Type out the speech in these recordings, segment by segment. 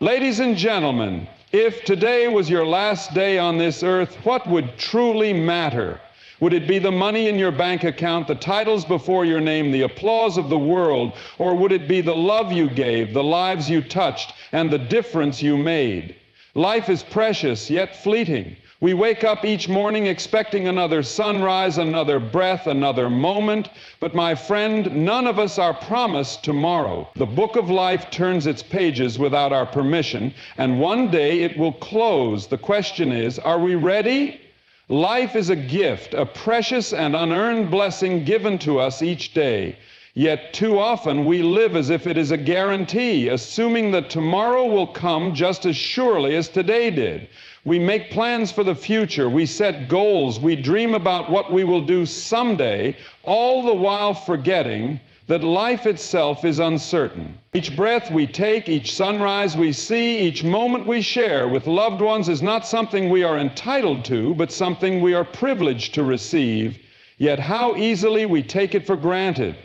Ladies and gentlemen, if today was your last day on this earth, what would truly matter? Would it be the money in your bank account, the titles before your name, the applause of the world, or would it be the love you gave, the lives you touched, and the difference you made? Life is precious, yet fleeting. We wake up each morning expecting another sunrise, another breath, another moment. But my friend, none of us are promised tomorrow. The book of life turns its pages without our permission, and one day it will close. The question is, are we ready? Life is a gift, a precious and unearned blessing given to us each day. Yet too often we live as if it is a guarantee, assuming that tomorrow will come just as surely as today did. We make plans for the future, we set goals, we dream about what we will do someday, all the while forgetting that life itself is uncertain. Each breath we take, each sunrise we see, each moment we share with loved ones is not something we are entitled to, but something we are privileged to receive. Yet how easily we take it for granted.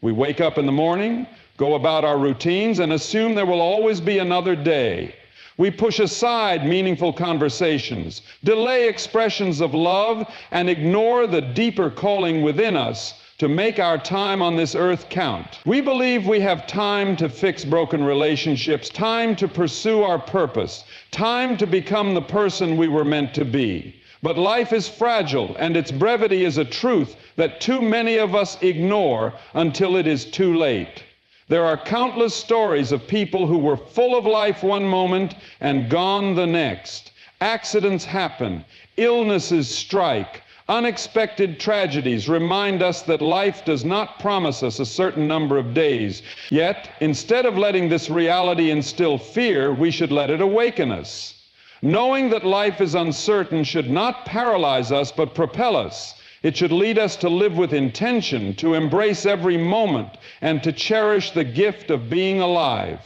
We wake up in the morning, go about our routines, and assume there will always be another day. We push aside meaningful conversations, delay expressions of love, and ignore the deeper calling within us to make our time on this earth count. We believe we have time to fix broken relationships, time to pursue our purpose, time to become the person we were meant to be. But life is fragile, and its brevity is a truth that too many of us ignore until it is too late. There are countless stories of people who were full of life one moment and gone the next. Accidents happen, illnesses strike, unexpected tragedies remind us that life does not promise us a certain number of days. Yet, instead of letting this reality instill fear, we should let it awaken us. Knowing that life is uncertain should not paralyze us, but propel us. It should lead us to live with intention, to embrace every moment, and to cherish the gift of being alive.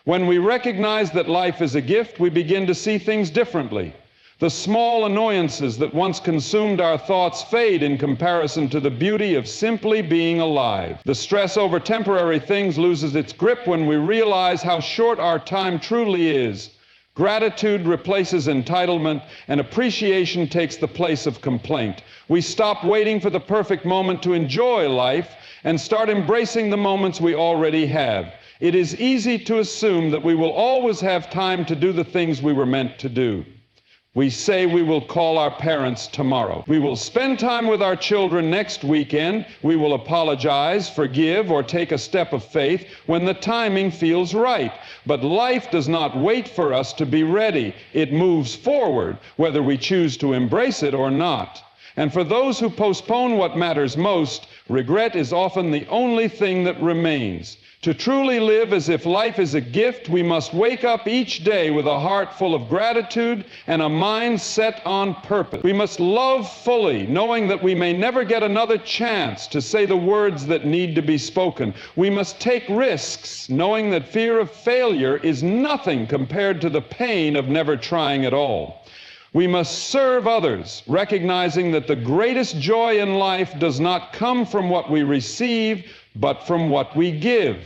When we recognize that life is a gift, we begin to see things differently. The small annoyances that once consumed our thoughts fade in comparison to the beauty of simply being alive. The stress over temporary things loses its grip when we realize how short our time truly is. Gratitude replaces entitlement, and appreciation takes the place of complaint. We stop waiting for the perfect moment to enjoy life and start embracing the moments we already have. It is easy to assume that we will always have time to do the things we were meant to do. We say we will call our parents tomorrow. We will spend time with our children next weekend. We will apologize, forgive, or take a step of faith when the timing feels right. But life does not wait for us to be ready. It moves forward, whether we choose to embrace it or not. And for those who postpone what matters most, regret is often the only thing that remains. To truly live as if life is a gift, we must wake up each day with a heart full of gratitude and a mind set on purpose. We must love fully, knowing that we may never get another chance to say the words that need to be spoken. We must take risks, knowing that fear of failure is nothing compared to the pain of never trying at all. We must serve others, recognizing that the greatest joy in life does not come from what we receive, but from what we give.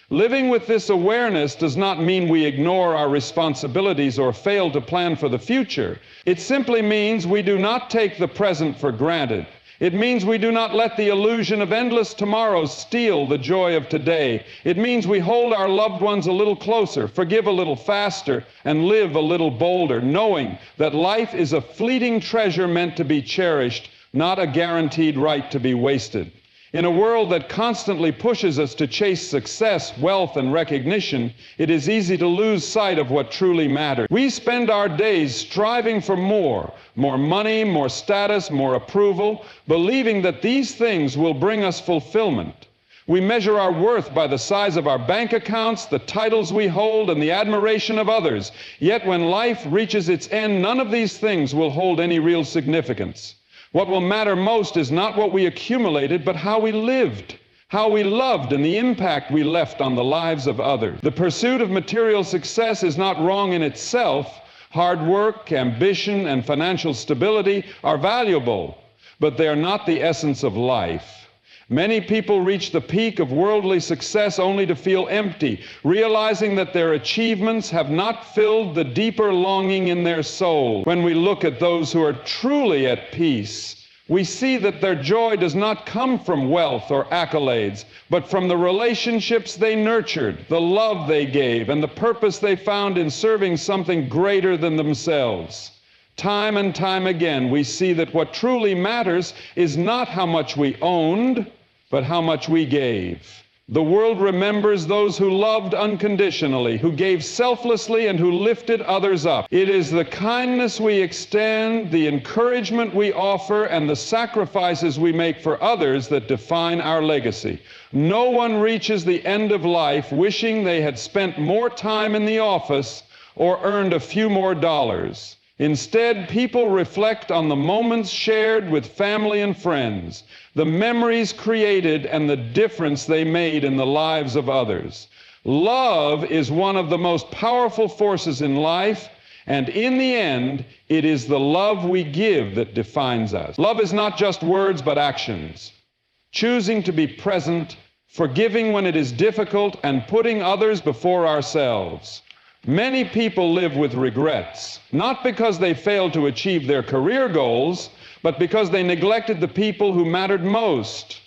Living with this awareness does not mean we ignore our responsibilities or fail to plan for the future. It simply means we do not take the present for granted. It means we do not let the illusion of endless tomorrows steal the joy of today. It means we hold our loved ones a little closer, forgive a little faster, and live a little bolder, knowing that life is a fleeting treasure meant to be cherished, not a guaranteed right to be wasted. In a world that constantly pushes us to chase success, wealth, and recognition, it is easy to lose sight of what truly matters. We spend our days striving for more money, more status, more approval, believing that these things will bring us fulfillment. We measure our worth by the size of our bank accounts, the titles we hold, and the admiration of others. Yet when life reaches its end, none of these things will hold any real significance. What will matter most is not what we accumulated, but how we lived, how we loved, and the impact we left on the lives of others. The pursuit of material success is not wrong in itself. Hard work, ambition, and financial stability are valuable, but they are not the essence of life. Many people reach the peak of worldly success only to feel empty, realizing that their achievements have not filled the deeper longing in their soul. When we look at those who are truly at peace, we see that their joy does not come from wealth or accolades, but from the relationships they nurtured, the love they gave, and the purpose they found in serving something greater than themselves. Time and time again, we see that what truly matters is not how much we owned, but how much we gave. The world remembers those who loved unconditionally, who gave selflessly, and who lifted others up. It is the kindness we extend, the encouragement we offer, and the sacrifices we make for others that define our legacy. No one reaches the end of life wishing they had spent more time in the office or earned a few more dollars. Instead, people reflect on the moments shared with family and friends, the memories created, and the difference they made in the lives of others. Love is one of the most powerful forces in life, and in the end, it is the love we give that defines us. Love is not just words, but actions. Choosing to be present, forgiving when it is difficult, and putting others before ourselves. Many people live with regrets, not because they failed to achieve their career goals, but because they neglected the people who mattered most.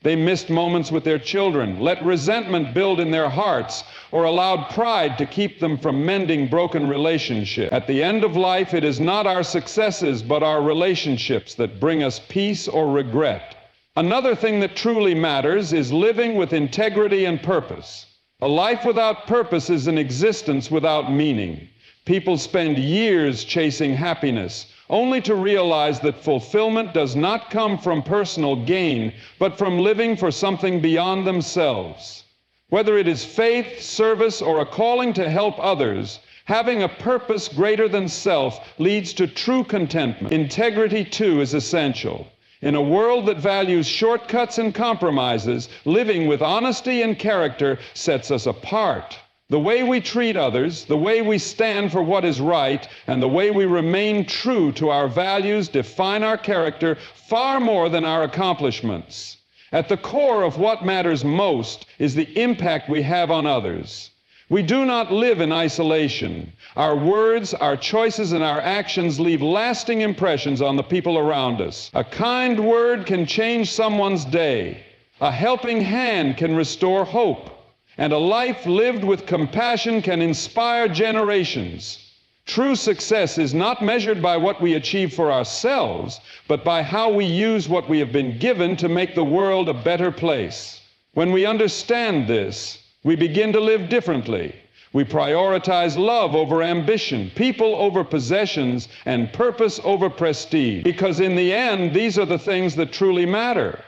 They missed moments with their children, let resentment build in their hearts, or allowed pride to keep them from mending broken relationships. At the end of life, it is not our successes, but our relationships that bring us peace or regret. Another thing that truly matters is living with integrity and purpose. A life without purpose is an existence without meaning. People spend years chasing happiness, only to realize that fulfillment does not come from personal gain, but from living for something beyond themselves. Whether it is faith, service, or a calling to help others, having a purpose greater than self leads to true contentment. Integrity, too, is essential. In a world that values shortcuts and compromises, living with honesty and character sets us apart. The way we treat others, the way we stand for what is right, and the way we remain true to our values define our character far more than our accomplishments. At the core of what matters most is the impact we have on others. We do not live in isolation. Our words, our choices, and our actions leave lasting impressions on the people around us. A kind word can change someone's day. A helping hand can restore hope. And a life lived with compassion can inspire generations. True success is not measured by what we achieve for ourselves, but by how we use what we have been given to make the world a better place. When we understand this, we begin to live differently. We prioritize love over ambition, people over possessions, and purpose over prestige. Because in the end, these are the things that truly matter.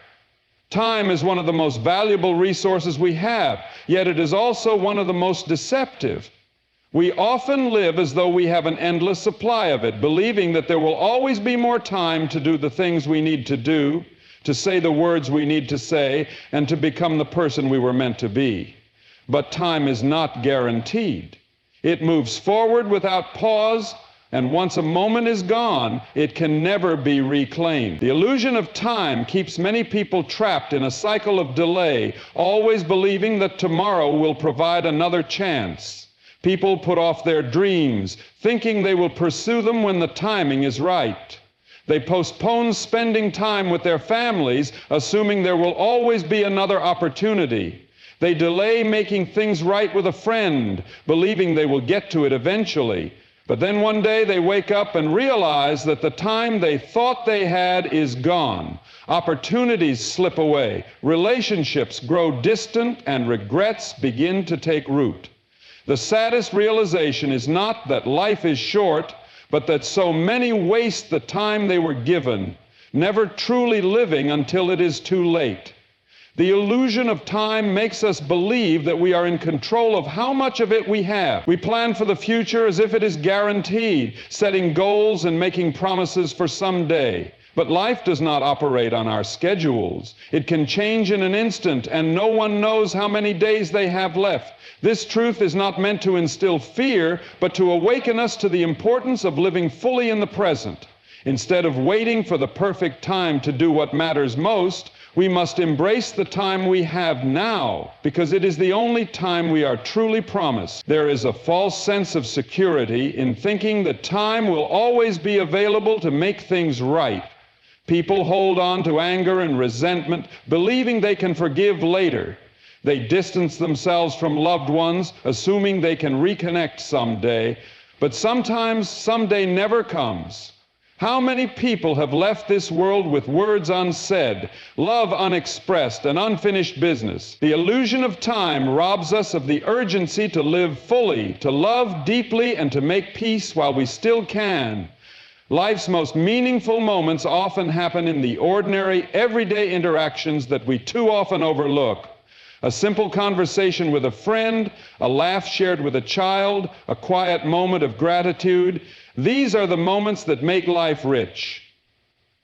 Time is one of the most valuable resources we have, yet it is also one of the most deceptive. We often live as though we have an endless supply of it, believing that there will always be more time to do the things we need to do, to say the words we need to say, and to become the person we were meant to be. But time is not guaranteed. It moves forward without pause, and once a moment is gone, it can never be reclaimed. The illusion of time keeps many people trapped in a cycle of delay, always believing that tomorrow will provide another chance. People put off their dreams, thinking they will pursue them when the timing is right. They postpone spending time with their families, assuming there will always be another opportunity. They delay making things right with a friend, believing they will get to it eventually. But then one day they wake up and realize that the time they thought they had is gone. Opportunities slip away, relationships grow distant, and regrets begin to take root. The saddest realization is not that life is short, but that so many waste the time they were given, never truly living until it is too late. The illusion of time makes us believe that we are in control of how much of it we have. We plan for the future as if it is guaranteed, setting goals and making promises for someday. But life does not operate on our schedules. It can change in an instant, and no one knows how many days they have left. This truth is not meant to instill fear, but to awaken us to the importance of living fully in the present. Instead of waiting for the perfect time to do what matters most, We must embrace the time we have now, because it is the only time we are truly promised. There is a false sense of security in thinking that time will always be available to make things right. People hold on to anger and resentment, believing they can forgive later. They distance themselves from loved ones, assuming they can reconnect someday. But sometimes someday never comes. How many people have left this world with words unsaid, love unexpressed, and unfinished business? The illusion of time robs us of the urgency to live fully, to love deeply, and to make peace while we still can. Life's most meaningful moments often happen in the ordinary, everyday interactions that we too often overlook. A simple conversation with a friend, a laugh shared with a child, a quiet moment of gratitude. These are the moments that make life rich.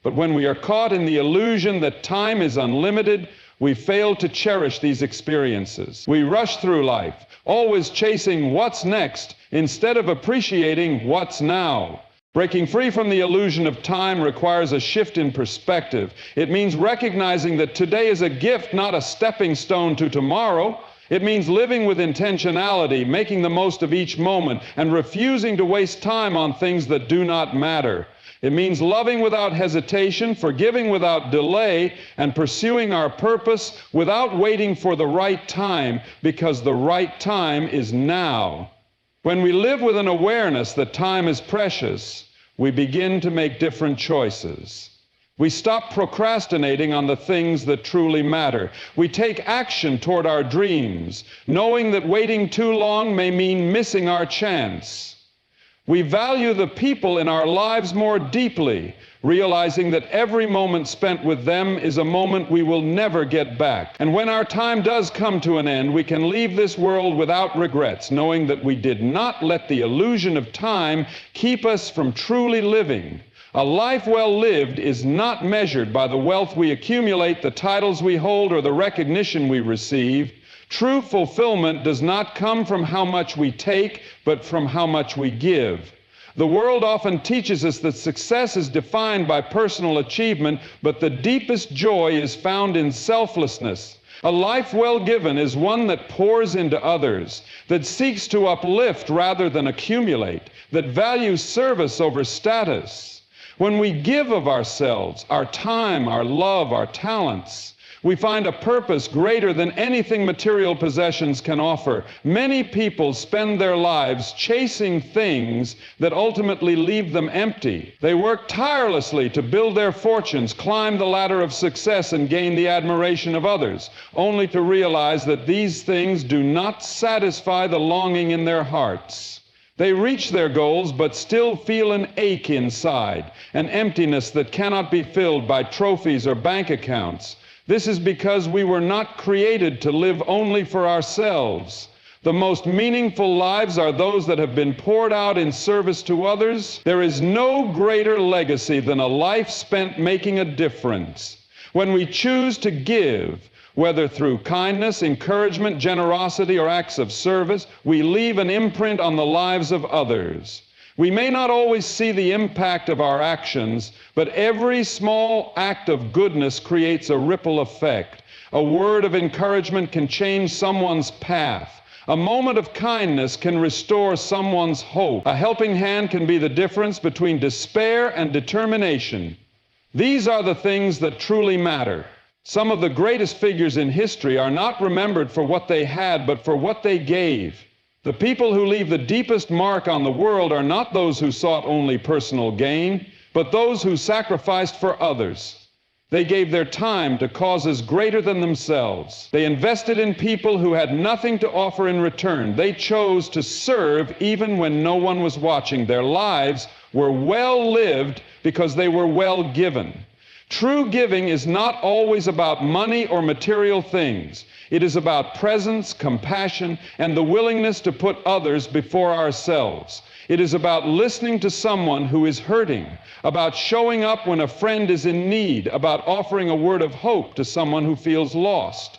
But when we are caught in the illusion that time is unlimited, we fail to cherish these experiences. We rush through life, always chasing what's next instead of appreciating what's now. Breaking free from the illusion of time requires a shift in perspective. It means recognizing that today is a gift, not a stepping stone to tomorrow. It means living with intentionality, making the most of each moment, and refusing to waste time on things that do not matter. It means loving without hesitation, forgiving without delay, and pursuing our purpose without waiting for the right time, because the right time is now. When we live with an awareness that time is precious, we begin to make different choices. We stop procrastinating on the things that truly matter. We take action toward our dreams, knowing that waiting too long may mean missing our chance. We value the people in our lives more deeply, realizing that every moment spent with them is a moment we will never get back. And when our time does come to an end, we can leave this world without regrets, knowing that we did not let the illusion of time keep us from truly living. A life well lived is not measured by the wealth we accumulate, the titles we hold, or the recognition we receive. True fulfillment does not come from how much we take, but from how much we give. The world often teaches us that success is defined by personal achievement, but the deepest joy is found in selflessness. A life well given is one that pours into others, that seeks to uplift rather than accumulate, that values service over status. When we give of ourselves, our time, our love, our talents, we find a purpose greater than anything material possessions can offer. Many people spend their lives chasing things that ultimately leave them empty. They work tirelessly to build their fortunes, climb the ladder of success, and gain the admiration of others, only to realize that these things do not satisfy the longing in their hearts. They reach their goals, but still feel an ache inside, an emptiness that cannot be filled by trophies or bank accounts. This is because we were not created to live only for ourselves. The most meaningful lives are those that have been poured out in service to others. There is no greater legacy than a life spent making a difference. When we choose to give, whether through kindness, encouragement, generosity, or acts of service, we leave an imprint on the lives of others. We may not always see the impact of our actions, but every small act of goodness creates a ripple effect. A word of encouragement can change someone's path. A moment of kindness can restore someone's hope. A helping hand can be the difference between despair and determination. These are the things that truly matter. Some of the greatest figures in history are not remembered for what they had, but for what they gave. The people who leave the deepest mark on the world are not those who sought only personal gain, but those who sacrificed for others. They gave their time to causes greater than themselves. They invested in people who had nothing to offer in return. They chose to serve even when no one was watching. Their lives were well lived because they were well given. True giving is not always about money or material things. It is about presence, compassion, and the willingness to put others before ourselves. It is about listening to someone who is hurting, about showing up when a friend is in need, about offering a word of hope to someone who feels lost.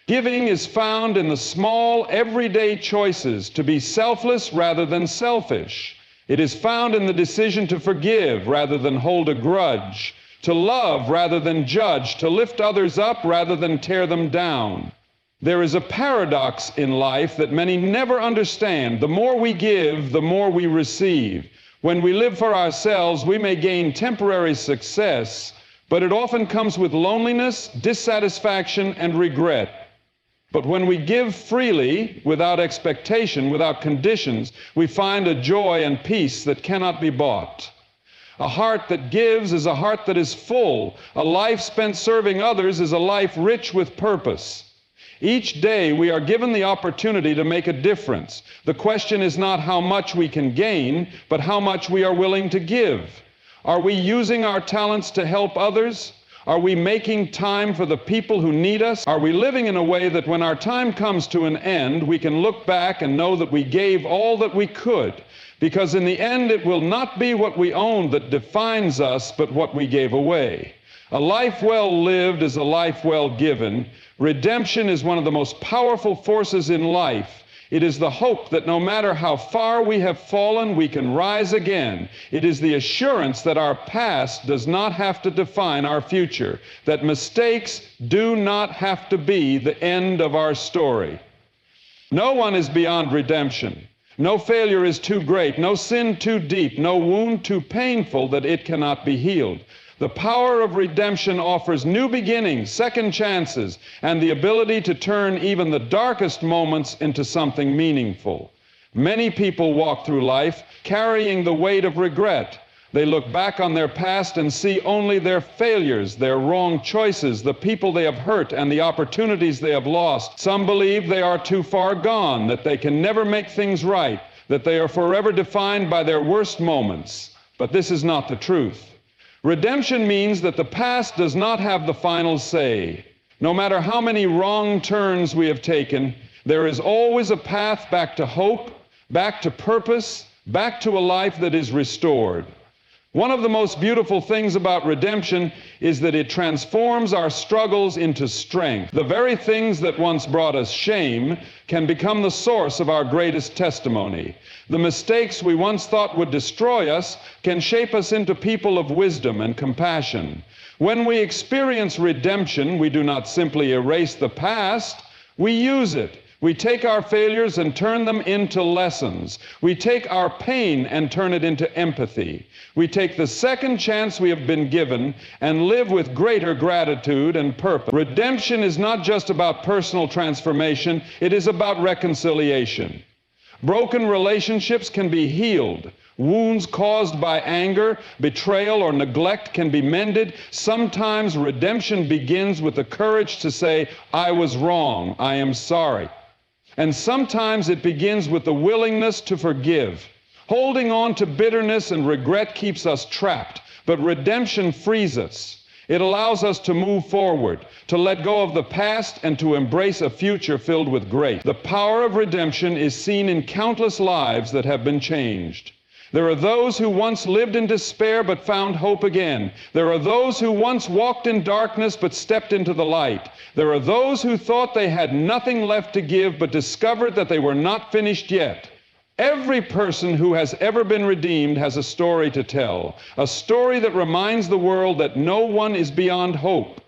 Giving is found in the small, everyday choices to be selfless rather than selfish. It is found in the decision to forgive rather than hold a grudge. to love rather than judge, to lift others up rather than tear them down. There is a paradox in life that many never understand. The more we give, the more we receive. When we live for ourselves, we may gain temporary success, but it often comes with loneliness, dissatisfaction, and regret. But when we give freely, without expectation, without conditions, we find a joy and peace that cannot be bought. A heart that gives is a heart that is full. A life spent serving others is a life rich with purpose. Each day we are given the opportunity to make a difference. The question is not how much we can gain, but how much we are willing to give. Are we using our talents to help others? Are we making time for the people who need us? Are we living in a way that when our time comes to an end, we can look back and know that we gave all that we could? Because in the end, it will not be what we own that defines us, but what we gave away. A life well lived is a life well given. Redemption is one of the most powerful forces in life. It is the hope that no matter how far we have fallen, we can rise again. It is the assurance that our past does not have to define our future, that mistakes do not have to be the end of our story. No one is beyond redemption. No failure is too great, no sin too deep, no wound too painful that it cannot be healed. The power of redemption offers new beginnings, second chances, and the ability to turn even the darkest moments into something meaningful. Many people walk through life carrying the weight of regret. They look back on their past and see only their failures, their wrong choices, the people they have hurt, and the opportunities they have lost. Some believe they are too far gone, that they can never make things right, that they are forever defined by their worst moments. But this is not the truth. Redemption means that the past does not have the final say. No matter how many wrong turns we have taken, there is always a path back to hope, back to purpose, back to a life that is restored. One of the most beautiful things about redemption is that it transforms our struggles into strength. The very things that once brought us shame can become the source of our greatest testimony. The mistakes we once thought would destroy us can shape us into people of wisdom and compassion. When we experience redemption, we do not simply erase the past, we use it. We take our failures and turn them into lessons. We take our pain and turn it into empathy. We take the second chance we have been given and live with greater gratitude and purpose. Redemption is not just about personal transformation, it is about reconciliation. Broken relationships can be healed. Wounds caused by anger, betrayal, or neglect can be mended. Sometimes redemption begins with the courage to say, "I was wrong, I am sorry." And sometimes it begins with the willingness to forgive. Holding on to bitterness and regret keeps us trapped, but redemption frees us. It allows us to move forward, to let go of the past, and to embrace a future filled with grace. The power of redemption is seen in countless lives that have been changed. There are those who once lived in despair but found hope again. There are those who once walked in darkness but stepped into the light. There are those who thought they had nothing left to give but discovered that they were not finished yet. Every person who has ever been redeemed has a story to tell, a story that reminds the world that no one is beyond hope,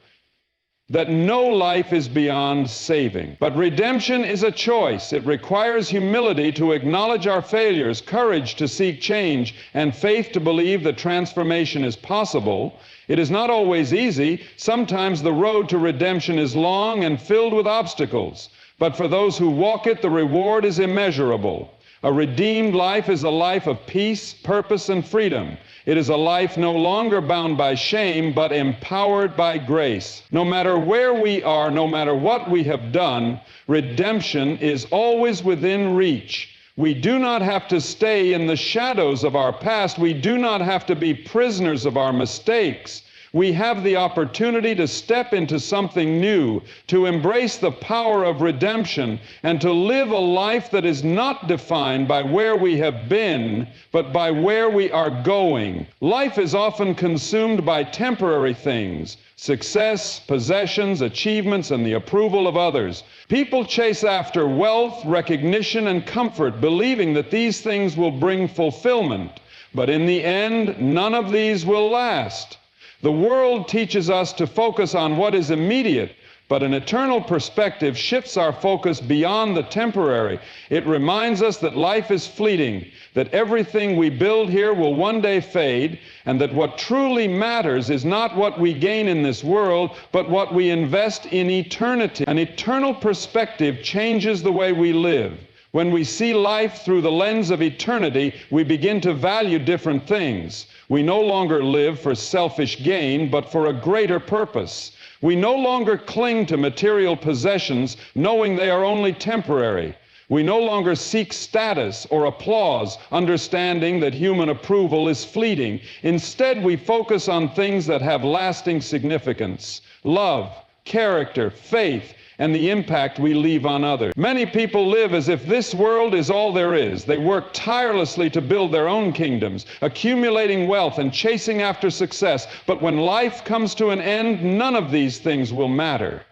that no life is beyond saving. But redemption is a choice. It requires humility to acknowledge our failures, courage to seek change, and faith to believe that transformation is possible. It is not always easy. Sometimes the road to redemption is long and filled with obstacles. But for those who walk it, the reward is immeasurable. A redeemed life is a life of peace, purpose, and freedom. It is a life no longer bound by shame, but empowered by grace. No matter where we are, no matter what we have done, redemption is always within reach. We do not have to stay in the shadows of our past. We do not have to be prisoners of our mistakes. We have the opportunity to step into something new, to embrace the power of redemption, and to live a life that is not defined by where we have been, but by where we are going. Life is often consumed by temporary things: success, possessions, achievements, and the approval of others. People chase after wealth, recognition, and comfort, believing that these things will bring fulfillment. But in the end, none of these will last. The world teaches us to focus on what is immediate, but an eternal perspective shifts our focus beyond the temporary. It reminds us that life is fleeting, that everything we build here will one day fade, and that what truly matters is not what we gain in this world, but what we invest in eternity. An eternal perspective changes the way we live. When we see life through the lens of eternity, we begin to value different things. We no longer live for selfish gain, but for a greater purpose. We no longer cling to material possessions, knowing they are only temporary. We no longer seek status or applause, understanding that human approval is fleeting. Instead, we focus on things that have lasting significance: love, character, faith, and the impact we leave on others. Many people live as if this world is all there is. They work tirelessly to build their own kingdoms, accumulating wealth and chasing after success. But when life comes to an end, none of these things will matter.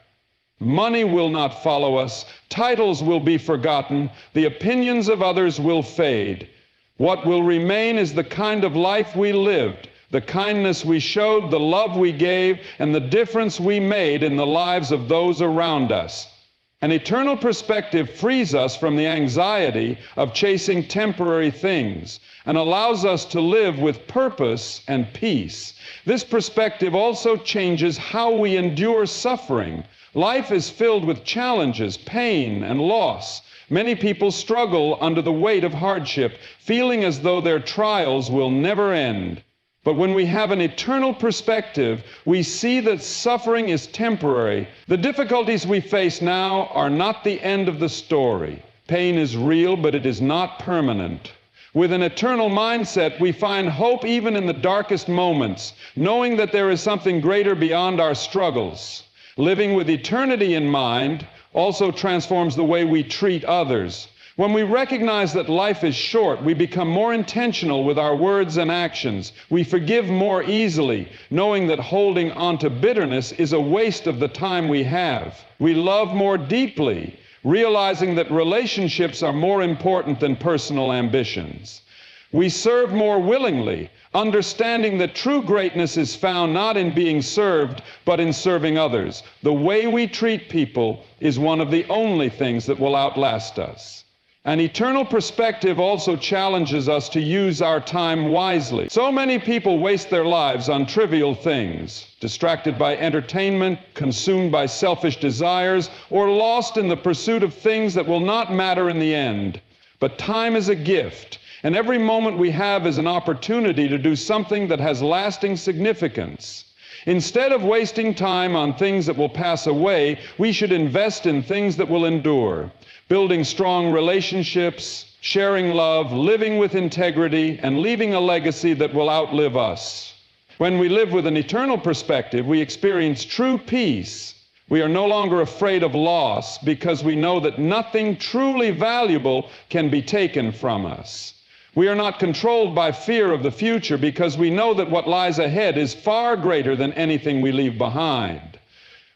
Money will not follow us. Titles will be forgotten. The opinions of others will fade. What will remain is the kind of life we lived, the kindness we showed, the love we gave, and the difference we made in the lives of those around us. An eternal perspective frees us from the anxiety of chasing temporary things and allows us to live with purpose and peace. This perspective also changes how we endure suffering. Life is filled with challenges, pain, and loss. Many people struggle under the weight of hardship, feeling as though their trials will never end. But when we have an eternal perspective, we see that suffering is temporary. The difficulties we face now are not the end of the story. Pain is real, but it is not permanent. With an eternal mindset, we find hope even in the darkest moments, knowing that there is something greater beyond our struggles. Living with eternity in mind also transforms the way we treat others. When we recognize that life is short, we become more intentional with our words and actions. We forgive more easily, knowing that holding on to bitterness is a waste of the time we have. We love more deeply, realizing that relationships are more important than personal ambitions. We serve more willingly, understanding that true greatness is found not in being served, but in serving others. The way we treat people is one of the only things that will outlast us. An eternal perspective also challenges us to use our time wisely. So many people waste their lives on trivial things, distracted by entertainment, consumed by selfish desires, or lost in the pursuit of things that will not matter in the end. But time is a gift, and every moment we have is an opportunity to do something that has lasting significance. Instead of wasting time on things that will pass away, we should invest in things that will endure. Building strong relationships, sharing love, living with integrity, and leaving a legacy that will outlive us. When we live with an eternal perspective, we experience true peace. We are no longer afraid of loss because we know that nothing truly valuable can be taken from us. We are not controlled by fear of the future because we know that what lies ahead is far greater than anything we leave behind.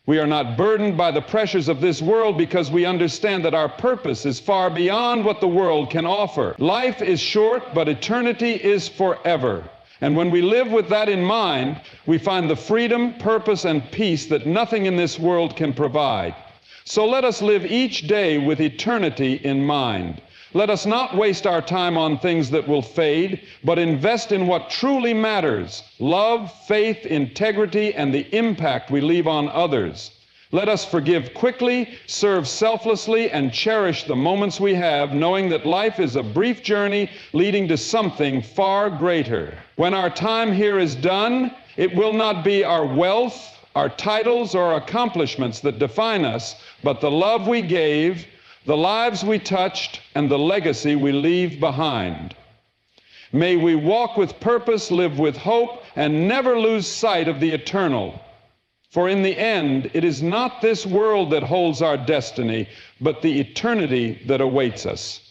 We are not burdened by the pressures of this world because we understand that our purpose is far beyond what the world can offer. Life is short, but eternity is forever. And when we live with that in mind, we find the freedom, purpose, and peace that nothing in this world can provide. So let us live each day with eternity in mind. Let us not waste our time on things that will fade, but invest in what truly matters: love, faith, integrity, and the impact we leave on others. Let us forgive quickly, serve selflessly, and cherish the moments we have, knowing that life is a brief journey leading to something far greater. When our time here is done, it will not be our wealth, our titles, or accomplishments that define us, but the love we gave, the lives we touched, and the legacy we leave behind. May we walk with purpose, live with hope, and never lose sight of the eternal. For in the end, it is not this world that holds our destiny, but the eternity that awaits us.